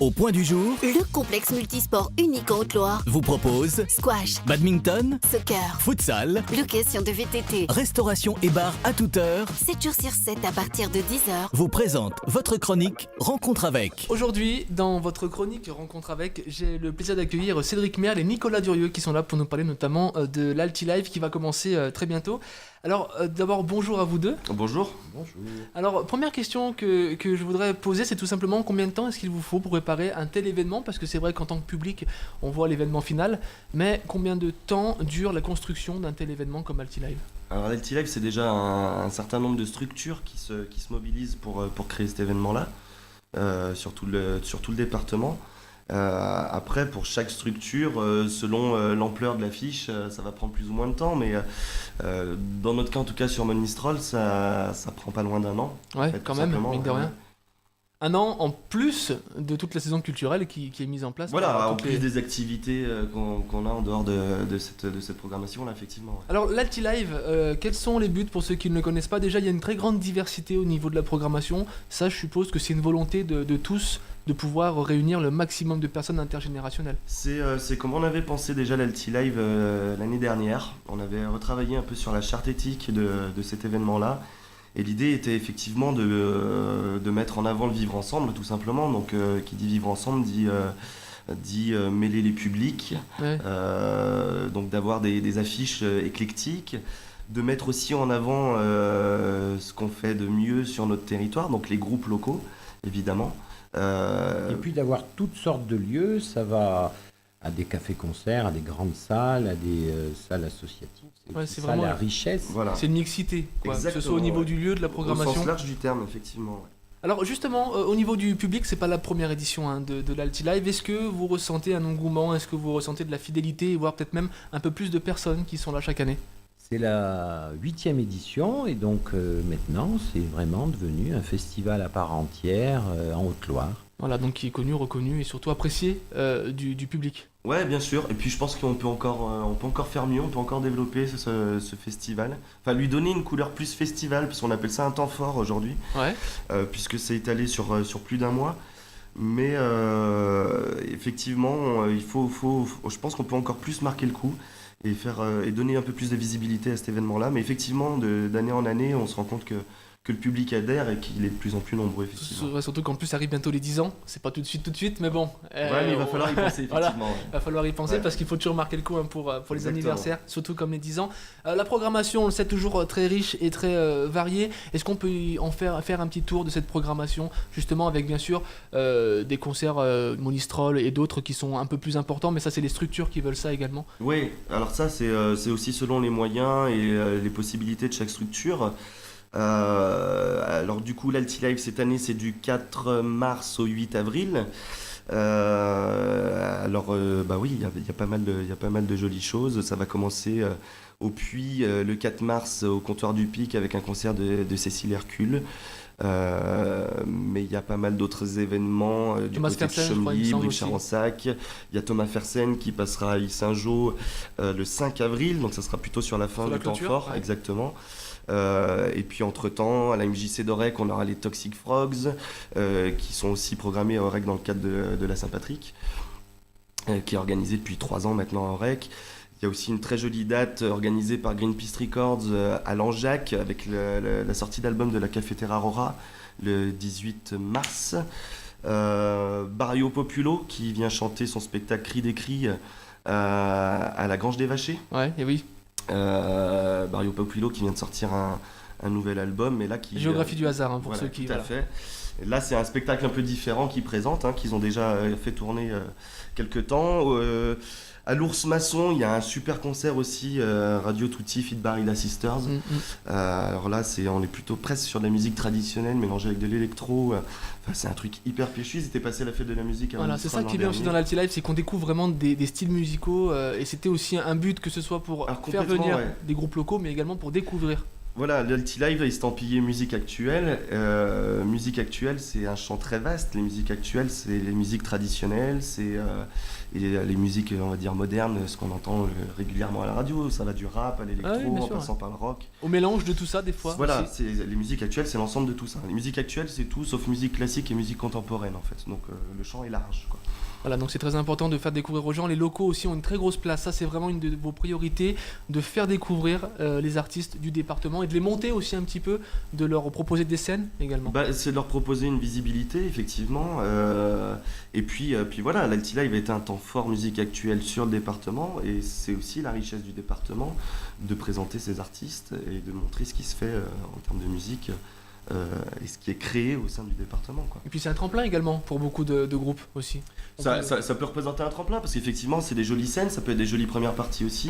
Au point du jour, Le complexe multisport unique en Haute-Loire. vous propose Squash, badminton, soccer, futsal, location de VTT. restauration et bar à toute heure, 7 jours sur 7 à partir de 10h. vous présente votre chronique Rencontre avec. Aujourd'hui, dans votre chronique Rencontre avec, j'ai le plaisir d'accueillir Cédric Merle et Nicolas Durieux qui sont là pour nous parler notamment de l'Alti Live qui va commencer très bientôt. Alors d'abord bonjour à vous deux. Bonjour. Alors première question que je voudrais poser, c'est tout simplement combien de temps est-ce qu'il vous faut pour préparer un tel événement? Parce que c'est vrai qu'en tant que public on voit l'événement final, mais combien de temps dure la construction d'un tel événement comme Alti Live? Alors l'Alti Live, c'est déjà un certain nombre de structures qui se mobilisent pour créer cet événement-là, sur tout le département. Après, pour chaque structure, selon l'ampleur de l'affiche, ça va prendre plus ou moins de temps, mais dans notre cas, en tout cas sur Monistrol, ça prend pas loin d'un an. Ouais, en fait, quand tout même, simplement. mine de rien. Un an en plus de toute la saison culturelle qui est mise en place. Voilà, par en toutes plus les- des activités qu'on a en dehors de cette programmation-là, effectivement. Ouais. Alors l'Alti Live, quels sont les buts pour ceux qui ne le connaissent pas? Déjà, il y a une très grande diversité au niveau de la programmation. Ça, je suppose que c'est une volonté de tous de pouvoir réunir le maximum de personnes intergénérationnelles. C'est comme on avait pensé déjà l'Alti Live l'année dernière. On avait retravaillé un peu sur la charte éthique de cet événement-là. Et l'idée était effectivement de mettre en avant le vivre ensemble, tout simplement. Donc, qui dit vivre ensemble dit mêler les publics. Ouais. Donc, d'avoir des affiches éclectiques. De mettre aussi en avant ce qu'on fait de mieux sur notre territoire, donc les groupes locaux, évidemment. Et puis d'avoir toutes sortes de lieux, ça va à des cafés-concerts, à des grandes salles, à des salles associatives. Ouais, aussi c'est ça vraiment- la richesse. Voilà. C'est une mixité, quoi. Que ce soit au Exactement, niveau ouais. du lieu, de la Au programmation. sens large du terme, effectivement. Ouais. Alors justement, au niveau du public, c'est pas la première édition de l'Alti Live. Est-ce que vous ressentez un engouement? Est-ce que vous ressentez de la fidélité, voire peut-être même un peu plus de personnes qui sont là chaque année? C'est la 8e édition et donc maintenant c'est vraiment devenu un festival à part entière en Haute-Loire. Voilà, donc qui est connu, reconnu et surtout apprécié du public. Ouais, bien sûr. Et puis je pense qu'on peut encore faire mieux, on peut encore développer ce festival. Enfin, lui donner une couleur plus festival, puisqu'on appelle ça un temps fort aujourd'hui, Ouais. puisque c'est étalé sur plus d'un mois. Mais effectivement, je pense qu'on peut encore plus marquer le coup et donner un peu plus de visibilité à cet événement-là. Mais effectivement, d'année en année, on se rend compte que le public adhère et qu'il est de plus en plus nombreux, effectivement. Surtout qu'en plus arrive bientôt les 10 ans. C'est pas tout de suite, mais bon. Ouais, mais il va falloir y penser, Voilà. effectivement. ouais. Il va falloir y penser Ouais. parce qu'il faut toujours marquer le coup hein, pour les Exactement. anniversaires, surtout comme les 10 ans. La programmation, on le sait, toujours très riche et très variée. Est-ce qu'on peut en faire un petit tour de cette programmation, justement avec bien sûr des concerts Monistrol et d'autres qui sont un peu plus importants, mais ça c'est les structures qui veulent ça également. Oui, alors ça c'est aussi selon les moyens et les possibilités de chaque structure. Alors du coup l'Alti Live cette année c'est du 4 mars au 8 avril. Bah oui, il y a pas mal de jolies choses. Ça va commencer au Puy le 4 mars au comptoir du Pic avec un concert de Cécile Hercule. Mais il y a pas mal d'autres événements du Thomas côté de Fersen, je crois, il me Chomly, semble Brive-Charensac. Il y a Thomas Fersen qui passera à Yves-Saint-Jean le 5 avril, donc ça sera plutôt sur la fin Sur la du temps clôture, fort, ouais. Exactement. Et puis entre-temps, à la MJC d'Aurec, on aura les Toxic Frogs qui sont aussi programmés à Aurec dans le cadre de la Saint-Patrick, qui est organisée depuis 3 ans maintenant à Aurec. Il y a aussi une très jolie date organisée par Greenpeace Records à Langeac avec la sortie d'album de la Cafetera Aurora le 18 mars. Barrio Populo qui vient chanter son spectacle Cri des Cris à la Grange des Vachers. Ouais, et oui. Barrio Populo qui vient de sortir un nouvel album, mais là qui Géographie du hasard hein, pour voilà, ceux qui. tout à Voilà. fait. Et là, c'est un spectacle un peu différent qu'ils présentent, qu'ils ont déjà fait tourner quelques temps. À l'Ours Maçon, il y a un super concert aussi, Radio Tutti, Fit Barida Sisters. Alors là, on est plutôt presque sur de la musique traditionnelle mélangée avec de l'électro. Enfin, c'est un truc hyper péchu. Ils étaient passés à la fête de la musique. Voilà, c'est ça qui est bien aussi dans l'Alti Live, c'est qu'on découvre vraiment des styles musicaux et c'était aussi un but que ce soit pour Alors, faire complètement, venir ouais. des groupes locaux, mais également pour découvrir. Voilà, l'Alti Live est estampillé musique actuelle. Musique actuelle, c'est un champ très vaste. Les musiques actuelles, c'est les musiques traditionnelles, et les musiques, on va dire, modernes, ce qu'on entend régulièrement à la radio. Ça va du rap à l'électro, bien en sûr, passant par le rock. Au mélange de tout ça, des fois. Voilà, aussi. les musiques actuelles, c'est l'ensemble de tout ça. Les musiques actuelles, c'est tout sauf musique classique et musique contemporaine, en fait. Donc le champ est large, quoi. Voilà, donc c'est très important de faire découvrir aux gens. Les locaux aussi ont une très grosse place. Ça, c'est vraiment une de vos priorités, de faire découvrir les artistes du département et de les monter aussi un petit peu, de leur proposer des scènes également. C'est de leur proposer une visibilité, effectivement. Et puis voilà, l'Alti Live a été un temps fort musique actuelle sur le département. Et c'est aussi la richesse du département de présenter ses artistes et de montrer ce qui se fait en termes de musique. Et ce qui est créé au sein du département, quoi. Et puis c'est un tremplin également pour beaucoup de groupes aussi. Ça peut représenter un tremplin parce qu'effectivement c'est des jolies scènes, ça peut être des jolies premières parties aussi.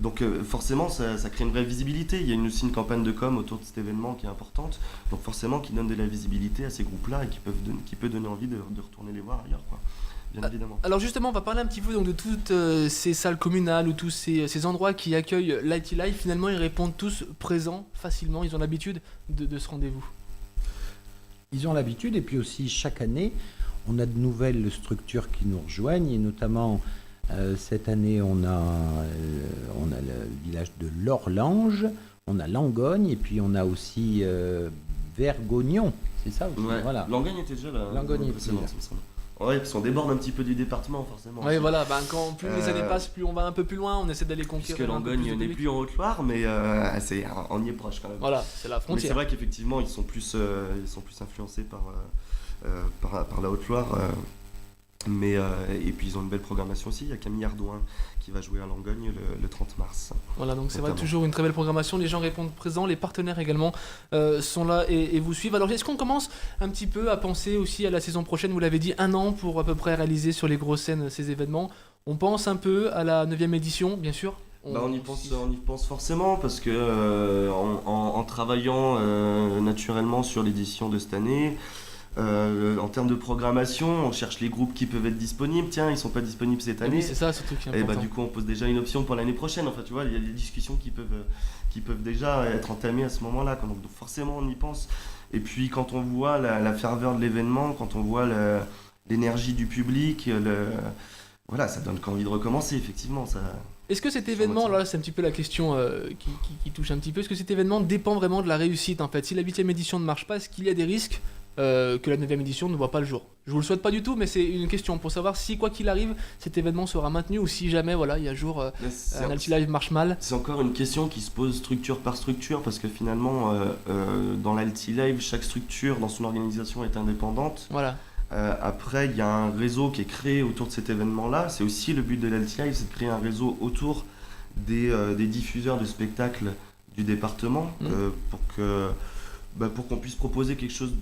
Donc forcément ça crée une vraie visibilité. Il y a aussi une campagne de com autour de cet événement qui est importante. Donc forcément qui donne de la visibilité à ces groupes-là et qui peut donner envie de retourner les voir ailleurs, quoi. Bien évidemment. Alors justement, on va parler un petit peu donc, de toutes ces salles communales ou tous ces endroits qui accueillent l'Alti Live. Finalement, ils répondent tous présents facilement. Ils ont l'habitude de ce rendez-vous. Ils ont l'habitude, et puis aussi chaque année, on a de nouvelles structures qui nous rejoignent, et notamment cette année, on a le village de l'Orlange, on a Langogne, et puis on a aussi Vergognon, c'est ça aussi, Ouais. voilà. Langogne était déjà là. Langogne était précédente, là. il me semble. Ouais, parce qu'on déborde un petit peu du département, forcément. Oui, voilà. Quand plus les années passent, plus on va un peu plus loin. On essaie d'aller Puisque conquérir un peu Langogne plus de n'est public. plus en Haute-Loire, mais on y est proche quand même. Voilà, c'est la Mais c'est frontière. vrai qu'effectivement, ils sont plus influencés par la Haute-Loire. Et puis ils ont une belle programmation aussi. Il y a Camille Ardouin qui va jouer à Langogne le 30 mars. Voilà, donc c'est vrai, Notamment. toujours une très belle programmation. Les gens répondent présents, les partenaires également sont là et vous suivent. Alors, est-ce qu'on commence un petit peu à penser aussi à la saison prochaine? Vous l'avez dit, 1 an pour à peu près réaliser sur les grosses scènes ces événements. On pense un peu à la 9e édition, bien sûr. On y pense forcément parce que en travaillant naturellement sur l'édition de cette année, en termes de programmation, on cherche les groupes qui peuvent être disponibles. Tiens, ils sont pas disponibles cette année. Oui, c'est ça surtout qui est Et important. du coup, on pose déjà une option pour l'année prochaine. Enfin, tu vois, il y a des discussions qui peuvent déjà être entamées à ce moment-là. Donc forcément, on y pense. Et puis, quand on voit la ferveur de l'événement, quand on voit l'énergie du public, voilà, ça donne envie de recommencer, effectivement. Est-ce que cet événement, là c'est un petit peu la question qui touche un petit peu, est-ce que cet événement dépend vraiment de la réussite en fait? Si la 8e édition ne marche pas, est-ce qu'il y a des risques que la 9e édition ne voit pas le jour? Je vous le souhaite pas du tout, mais c'est une question pour savoir si quoi qu'il arrive, cet événement sera maintenu ou si jamais voilà, il y a un jour un Alti Live marche mal. C'est encore une question qui se pose structure par structure parce que finalement, dans l'Alti Live, chaque structure dans son organisation est indépendante. Voilà. Après, il y a un réseau qui est créé autour de cet événement-là. C'est aussi le but de l'Alti Live, c'est de créer un réseau autour des diffuseurs de spectacles du département pour qu'on puisse proposer quelque chose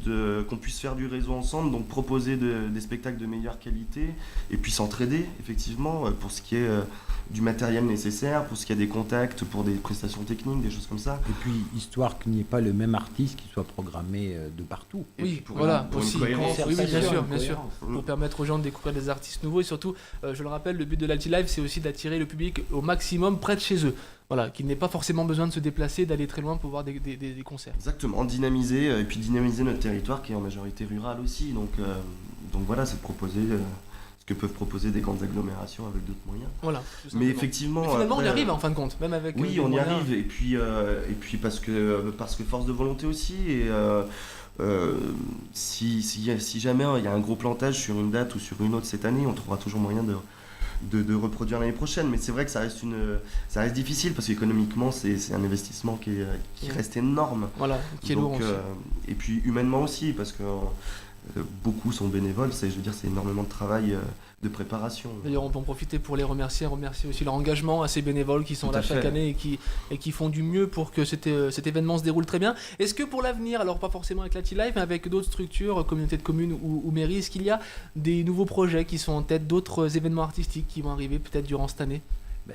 qu'on puisse faire du réseau ensemble, donc proposer des spectacles de meilleure qualité et puis s'entraider effectivement pour ce qui est du matériel nécessaire, pour ce qui est des contacts, pour des prestations techniques, des choses comme ça. Et puis, histoire qu'il n'y ait pas le même artiste qui soit programmé de partout. Et Oui, puis pour voilà, une aussi, cohérence. oui, bien sûr, Une bien sûr. cohérence. Pour permettre aux gens de découvrir des artistes nouveaux et surtout, je le rappelle, le but de l'Alti Live, c'est aussi d'attirer le public au maximum près de chez eux. Voilà, qu'il n'ait pas forcément besoin de se déplacer, d'aller très loin pour voir des concerts. Exactement, dynamiser notre territoire qui est en majorité rural aussi. Donc voilà, c'est de proposer ce que peuvent proposer des grandes agglomérations avec d'autres moyens. Voilà. tout Mais simplement. effectivement, Mais finalement, on y après, arrive en fin de compte, même avec. oui, des on y moyens. arrive. Et puis parce que force de volonté aussi. Et si jamais il y a un gros plantage sur une date ou sur une autre cette année, on trouvera toujours moyen de reproduire l'année prochaine. Mais c'est vrai que ça reste difficile parce qu'économiquement, c'est un investissement qui reste énorme. Voilà, qui est lourd aussi. Et puis humainement aussi, parce que beaucoup sont bénévoles, c'est énormément de travail de préparation. D'ailleurs, on peut en profiter pour les remercier aussi leur engagement à ces bénévoles qui sont Tout là à chaque fait. année et qui font du mieux pour que cet événement se déroule très bien. Est-ce que pour l'avenir, alors pas forcément avec l'Alti Live, mais avec d'autres structures, communautés de communes ou mairies, est-ce qu'il y a des nouveaux projets qui sont en tête, d'autres événements artistiques qui vont arriver peut-être durant cette année?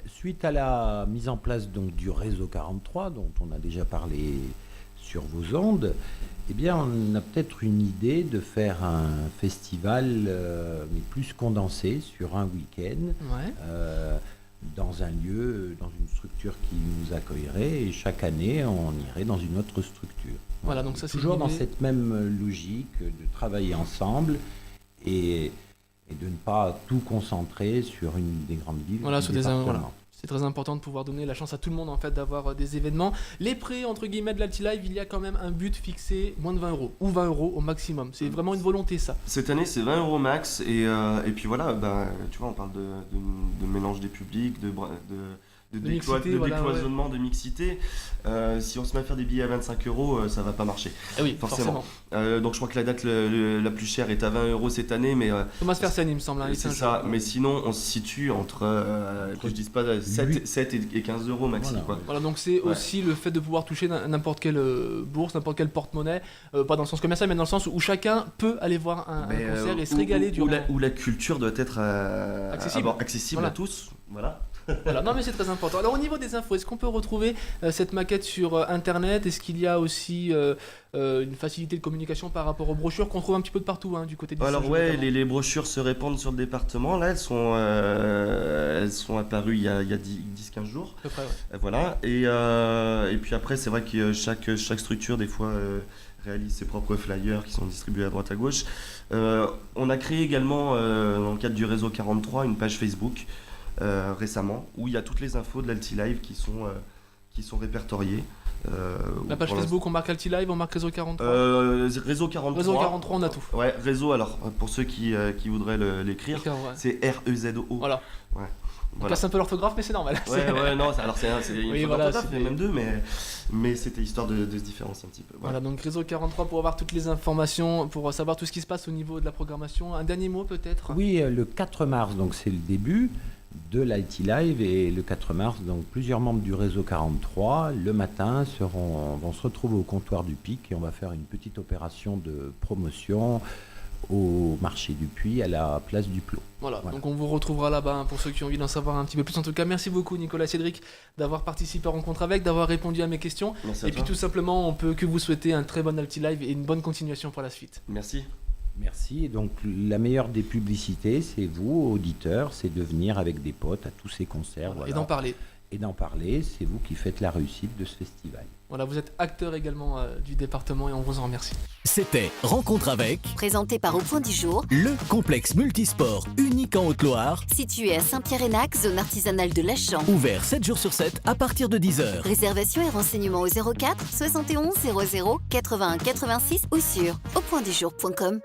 Suite à la mise en place donc, du réseau 43, dont on a déjà parlé sur vos ondes, eh bien, on a peut-être une idée de faire un festival, mais plus condensé, sur un week-end. Ouais. dans un lieu, dans une structure qui nous accueillerait, et chaque année, on irait dans une autre structure. Voilà, donc ça c'est Toujours dans l'idée. cette même logique de travailler ensemble et de ne pas tout concentrer sur une des grandes villes. Voilà, du sur des département. voilà. C'est très important de pouvoir donner la chance à tout le monde en fait d'avoir des événements. Les prix entre guillemets de l'Alti-Live, il y a quand même un but fixé, moins de 20 euros ou 20 euros au maximum. C'est vraiment une volonté ça. Cette année, c'est 20 euros max. Et puis voilà, tu vois, on parle de mélange des publics, de mixité, voilà, décloisonnement, de mixité. Si on se met à faire des billets à 25 euros, ça va pas marcher. Eh oui, Forcément. forcément. Donc je crois que la date la plus chère est à 20 euros cette année, mais Thomas Fersen, il me semble. Hein, c'est ça. Mais sinon, on se situe entre, que je dise pas, 7 et 15 euros maxi. Voilà. Quoi. Voilà, donc c'est aussi le fait de pouvoir toucher n'importe quelle bourse, n'importe quel porte-monnaie, pas dans le sens commercial, mais dans le sens où chacun peut aller voir un concert et se régaler durant. Où la culture doit être accessible Voilà. à tous. Voilà. Voilà, non mais c'est très important. Alors au niveau des infos, est-ce qu'on peut retrouver cette maquette sur internet? Est-ce qu'il y a aussi une facilité de communication par rapport aux brochures qu'on trouve un petit peu de partout du côté du Alors siège, ouais, notamment. les brochures se répandent sur le département. Là, elles sont apparues il y a 10-15 jours. À peu près, ouais. Voilà. Et puis après, c'est vrai que chaque structure, des fois, réalise ses propres flyers qui sont distribués à droite à gauche. On a créé également, dans le cadre du réseau 43, une page Facebook récemment, où il y a toutes les infos de l'Alti-Live qui sont répertoriées. La page Facebook, on marque Alti-Live, on marque Réseau 43. Réseau 43. Réseau 43, on a tout. Ouais, réseau, alors, pour ceux qui voudraient l'écrire, D'accord, ouais. c'est REZO. Voilà. Ouais. On Voilà. casse un peu l'orthographe, mais c'est normal. Ouais, non, alors c'est une Oui, faute voilà, d'orthographe, c'était- même deux, mais c'était histoire de se différencier un petit peu. Voilà, donc Réseau 43 pour avoir toutes les informations, pour savoir tout ce qui se passe au niveau de la programmation. Un dernier mot peut-être? Oui, le 4 mars, donc c'est le début de l'Alti-Live, et le 4 mars, donc plusieurs membres du réseau 43, le matin, vont se retrouver au comptoir du Pic, et on va faire une petite opération de promotion au marché du Puy, à la place du Plot. Voilà, Voilà. donc on vous retrouvera là-bas pour ceux qui ont envie d'en savoir un petit peu plus. En tout cas, merci beaucoup Nicolas Cédric d'avoir participé à Rencontre avec, d'avoir répondu à mes questions. Merci à Et puis toi. tout simplement, on peut que vous souhaiter un très bon Alti-Live et une bonne continuation pour la suite. Merci. Merci. Et donc, la meilleure des publicités, c'est vous, auditeurs, c'est de venir avec des potes à tous ces concerts. Voilà, Voilà. et d'en parler. Et d'en parler, c'est vous qui faites la réussite de ce festival. Voilà, vous êtes acteur également du département et on vous en remercie. C'était Rencontre avec Présenté par Au Point du Jour, le complexe multisport unique en Haute-Loire, situé à Saint-Pierre-Énac, zone artisanale de Lachamp. ouvert 7 jours sur 7 à partir de 10h. Réservation et renseignements au 04 71 00 81 86 ou sur aupointdujour.com.